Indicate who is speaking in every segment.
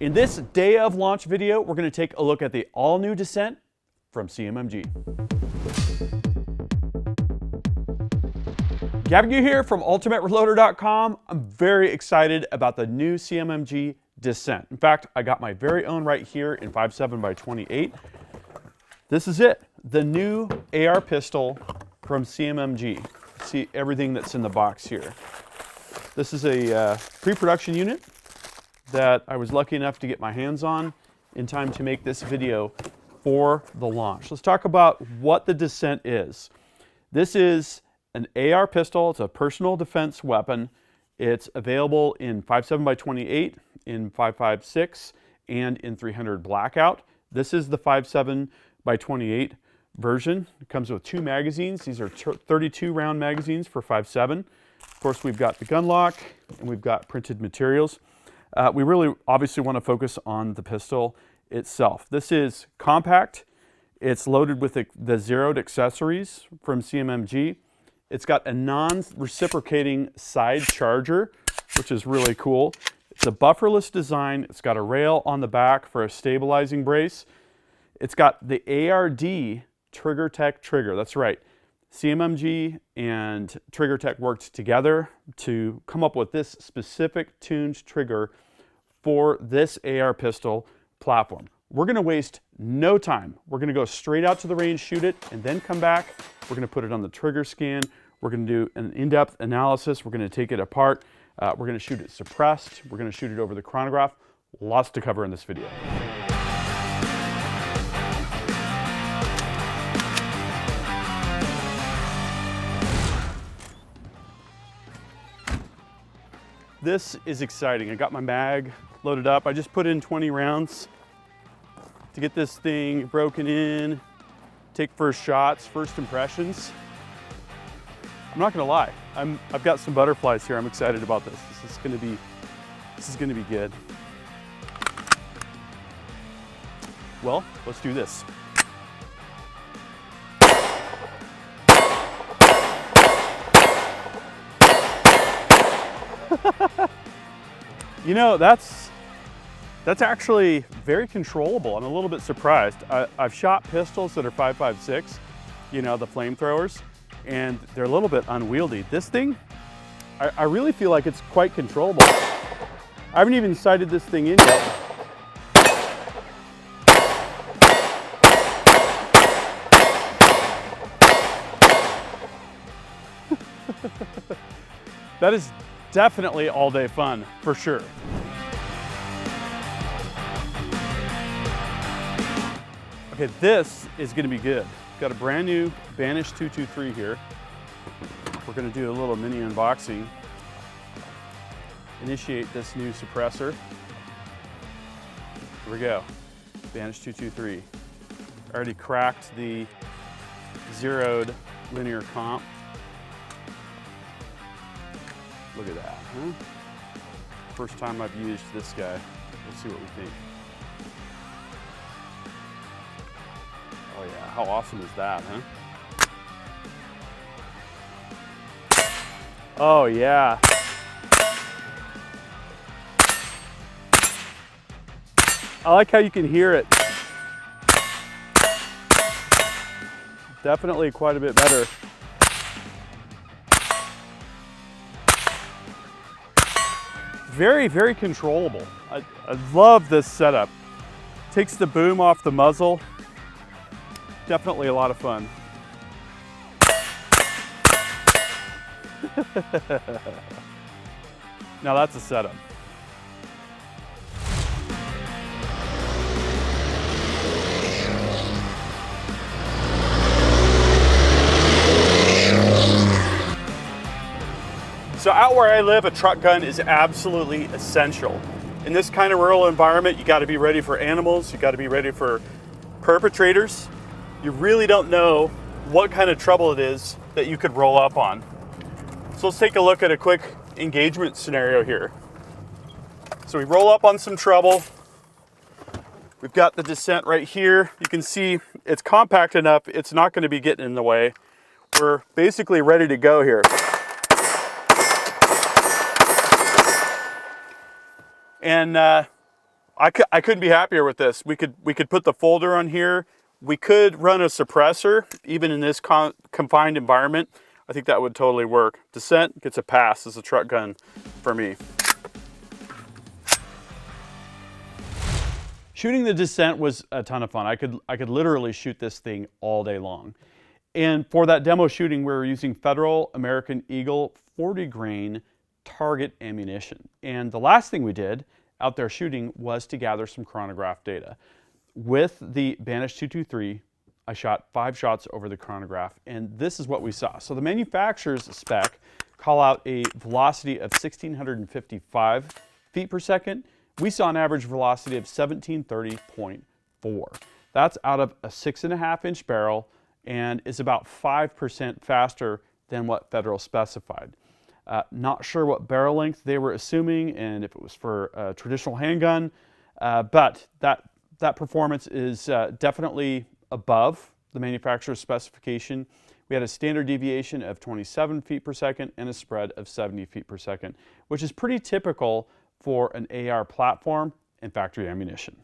Speaker 1: In this day of launch video, we're going to take a look at the all-new DISSENT from CMMG. Gavin here from UltimateReloader.com. I'm very excited about the new CMMG DISSENT. In fact, I got my very own right here in 5.7x28. This is it, the new AR pistol from CMMG. See everything that's in the box here. This is a pre-production unit that I was lucky enough to get my hands on in time to make this video for the launch. Let's talk about what the DISSENT is. This is an AR pistol. It's a personal defense weapon. It's available in 5.7x28, in 5.56, and in 300 blackout. This is the 5.7x28 version. It comes with 2 magazines. These are 32 round magazines for 5.7. Of course, we've got the gun lock and we've got printed materials. We really obviously want to focus on the pistol itself. This is compact. It's loaded with the zeroed accessories from CMMG. It's got a non-reciprocating side charger, which is really cool. It's a bufferless design. It's got a rail on the back for a stabilizing brace. It's got the ARD TriggerTech trigger. That's right. CMMG and TriggerTech worked together to come up with this specific tuned trigger for this AR pistol platform. We're going to waste no time. We're going to go straight out to the range, shoot it, and then come back. We're going to put it on the TriggerScan. We're going to do an in-depth analysis. We're going to take it apart. We're going to shoot it suppressed. We're going to shoot it over the chronograph. Lots to cover in this video. This is exciting. I got my mag loaded up. I just put in 20 rounds to get this thing broken in, take first shots, first impressions. I'm not gonna lie, I've got some butterflies here. I'm excited about this. This is gonna be good. Well, let's do this. You know, that's actually very controllable. I'm a little bit surprised. I've shot pistols that are 5.56, you know, the flamethrowers, and they're a little bit unwieldy. This thing, I really feel like it's quite controllable. I haven't even sighted this thing in yet. That is definitely all day fun, for sure. Okay, this is gonna be good. Got a brand new Banish 223 here. We're gonna do a little mini unboxing. Initiate this new suppressor. Here we go, Banish 223. I already cracked the zeroed linear comp. Look at that, huh? First time I've used this guy. Let's see what we think. Oh yeah, how awesome is that, huh? Oh yeah. I like how you can hear it. Definitely quite a bit better. Very, very controllable. I love this setup. Takes the boom off the muzzle. Definitely a lot of fun. Now that's a setup. So out where I live, a truck gun is absolutely essential. In this kind of rural environment, you gotta be ready for animals, you gotta be ready for perpetrators. You really don't know what kind of trouble it is that you could roll up on. So let's take a look at a quick engagement scenario here. So we roll up on some trouble. We've got the DISSENT right here. You can see it's compact enough, it's not gonna be getting in the way. We're basically ready to go here. And I couldn't be happier with this. We could put the folder on here. We could run a suppressor, even in this confined environment. I think that would totally work. DISSENT gets a pass as a truck gun for me. Shooting the DISSENT was a ton of fun. I could literally shoot this thing all day long. And for that demo shooting, we were using Federal American Eagle 40 grain target ammunition. And the last thing we did out there shooting was to gather some chronograph data. With the Banish 223, I shot 5 shots over the chronograph, and this is what we saw. So the manufacturer's spec call out a velocity of 1,655 feet per second. We saw an average velocity of 1730.4. That's out of a 6.5-inch barrel and is about 5% faster than what Federal specified. Not sure what barrel length they were assuming and if it was for a traditional handgun, but that performance is definitely above the manufacturer's specification. We had a standard deviation of 27 feet per second and a spread of 70 feet per second, which is pretty typical for an AR platform and factory ammunition.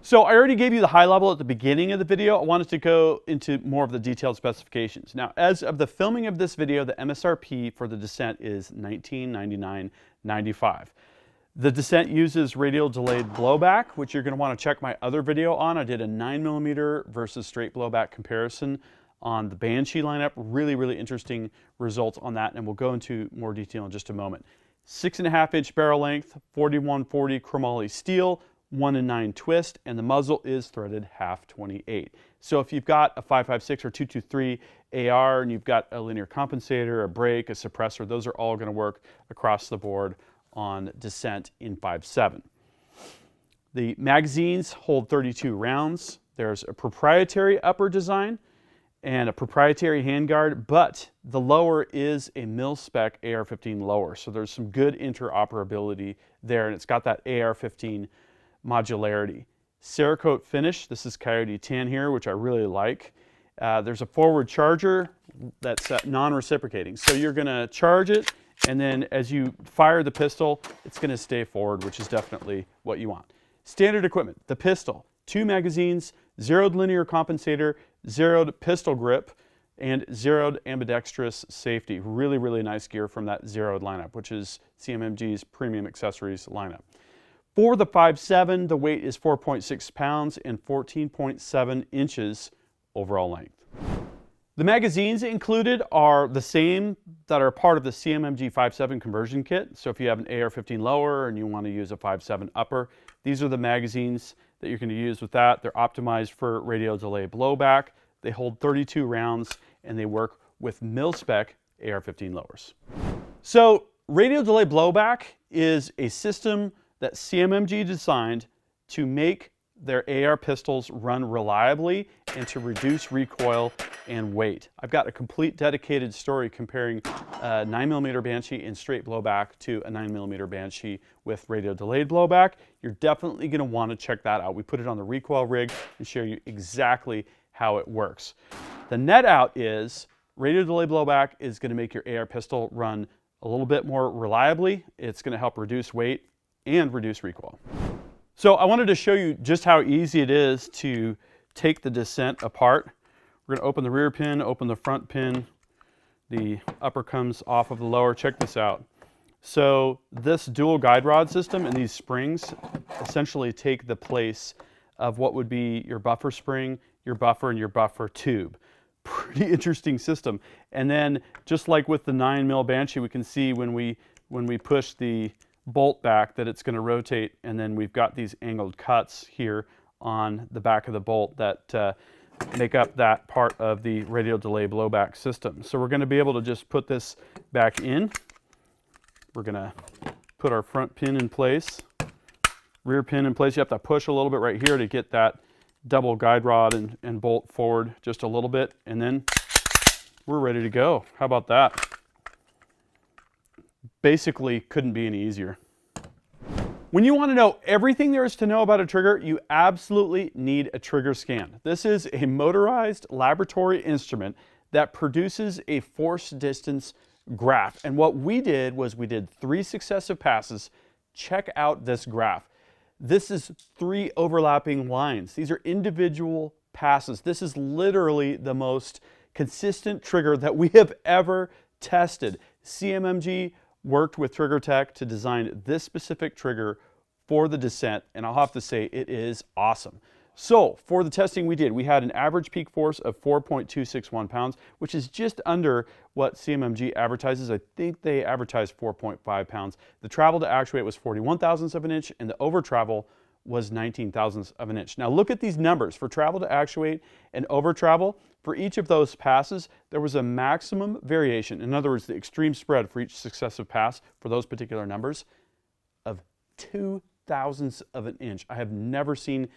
Speaker 1: So I already gave you the high level at the beginning of the video. I wanted to go into more of the detailed specifications. Now, as of the filming of this video, the MSRP for the DISSENT is $1999.95. The DISSENT uses radial delayed blowback, which you're going to want to check my other video on. I did a 9mm versus straight blowback comparison on the Banshee lineup. Really, really interesting results on that, and we'll go into more detail in just a moment. 6.5-inch barrel length, 4140 chromoly steel, 1-in-9 twist, and the muzzle is threaded .28. So if you've got a 5.56 or 223 AR and you've got a linear compensator, a brake, a suppressor, those are all going to work across the board on DISSENT in 5.7. The magazines hold 32 rounds. There's a proprietary upper design and a proprietary handguard, but the lower is a mil-spec AR-15 lower. So there's some good interoperability there, and it's got that AR-15 modularity. Cerakote finish, this is Coyote Tan here, which I really like. There's a forward charger that's non-reciprocating. So you're gonna charge it, and then as you fire the pistol, it's gonna stay forward, which is definitely what you want. Standard equipment, the pistol, 2 magazines, zeroed linear compensator, zeroed pistol grip, and zeroed ambidextrous safety. Really, really nice gear from that zeroed lineup, which is CMMG's premium accessories lineup. For the 5.7, the weight is 4.6 pounds and 14.7 inches overall length. The magazines included are the same that are part of the CMMG 5.7 conversion kit. So if you have an AR-15 lower and you want to use a 5.7 upper, these are the magazines that you're going to use with that. They're optimized for radial delay blowback. They hold 32 rounds and they work with mil-spec AR-15 lowers. So radial delay blowback is a system that CMMG designed to make their AR pistols run reliably and to reduce recoil and weight. I've got a complete dedicated story comparing a 9mm Banshee in straight blowback to a 9mm Banshee with radial delayed blowback. You're definitely going to want to check that out. We put it on the recoil rig and show you exactly how it works. The net out is radial delayed blowback is going to make your AR pistol run a little bit more reliably. It's going to help reduce weight and reduce recoil. So I wanted to show you just how easy it is to take the DISSENT apart. We're going to open the rear pin, open the front pin. The upper comes off of the lower. Check this out. So this dual guide rod system and these springs essentially take the place of what would be your buffer spring, your buffer, and your buffer tube. Pretty interesting system. And then just like with the 9mm Banshee, we can see when we push the bolt back that it's going to rotate, and then we've got these angled cuts here on the back of the bolt that make up that part of the radial delay blowback system. So we're going to be able to just put this back in. We're going to put our front pin in place, rear pin in place. You have to push a little bit right here to get that double guide rod and bolt forward just a little bit, and then we're ready to go. How about that? Basically couldn't be any easier. When you want to know everything there is to know about a trigger, you absolutely need a TriggerScan. This is a motorized laboratory instrument that produces a force distance graph. And what we did was we did 3 successive passes. Check out this graph. This is 3 overlapping lines. These are individual passes. This is literally the most consistent trigger that we have ever tested. CMMG worked with TriggerTech to design this specific trigger for the DISSENT, and I'll have to say it is awesome. So for the testing we did, we had an average peak force of 4.261 pounds, which is just under what CMMG advertises. I think they advertised 4.5 pounds. The travel to actuate was 41 thousandths of an inch, and the over travel was 19 thousandths of an inch. Now look at these numbers. For travel to actuate and over travel, for each of those passes, there was a maximum variation. In other words, the extreme spread for each successive pass for those particular numbers of 2 thousandths of an inch. I have never seen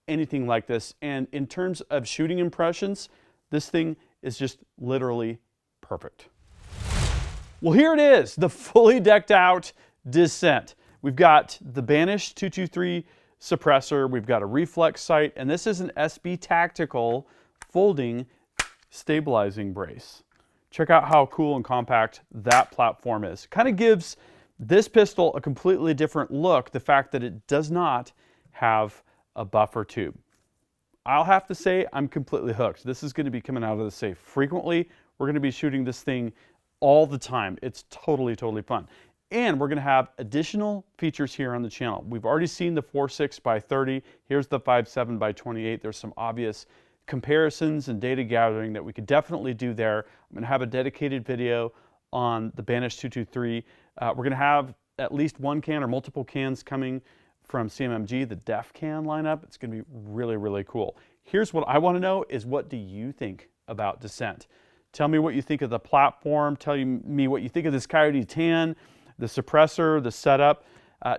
Speaker 1: anything like this. And in terms of shooting impressions, this thing is just literally perfect. Well, here it is, the fully decked out DISSENT. We've got the Banish 223 suppressor, we've got a reflex sight, and this is an SB Tactical folding stabilizing brace. Check out how cool and compact that platform is. Kind of gives this pistol a completely different look, the fact that it does not have a buffer tube. I'll have to say I'm completely hooked. This is going to be coming out of the safe frequently. We're going to be shooting this thing all the time. It's totally fun. And we're going to have additional features here on the channel. We've already seen the 4.6x30. Here's the 5.7x28. There's some obvious comparisons and data gathering that we could definitely do there. I'm going to have a dedicated video on the Banish 223. We're going to have at least one can or multiple cans coming from CMMG, the Def Can lineup. It's going to be really cool. Here's what I want to know is, what do you think about DISSENT? Tell me what you think of the platform. Tell me what you think of this Coyote Tan, the suppressor, the setup.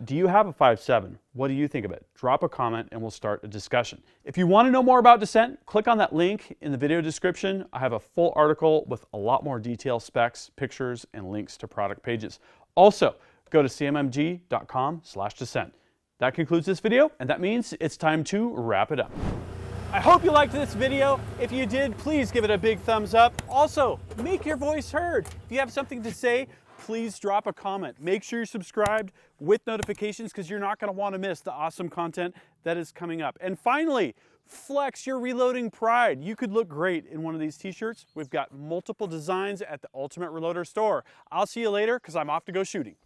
Speaker 1: Do you have a 5.7? What do you think of it? Drop a comment and we'll start a discussion. If you want to know more about DISSENT, click on that link in the video description. I have a full article with a lot more detail, specs, pictures, and links to product pages. Also, go to cmmg.com/DISSENT. That concludes this video, and that means it's time to wrap it up. I hope you liked this video. If you did, please give it a big thumbs up. Also, make your voice heard. If you have something to say, please drop a comment. Make sure you're subscribed with notifications, because you're not going to want to miss the awesome content that is coming up. And finally, flex your reloading pride. You could look great in one of these t-shirts. We've got multiple designs at the Ultimate Reloader store. I'll see you later, because I'm off to go shooting.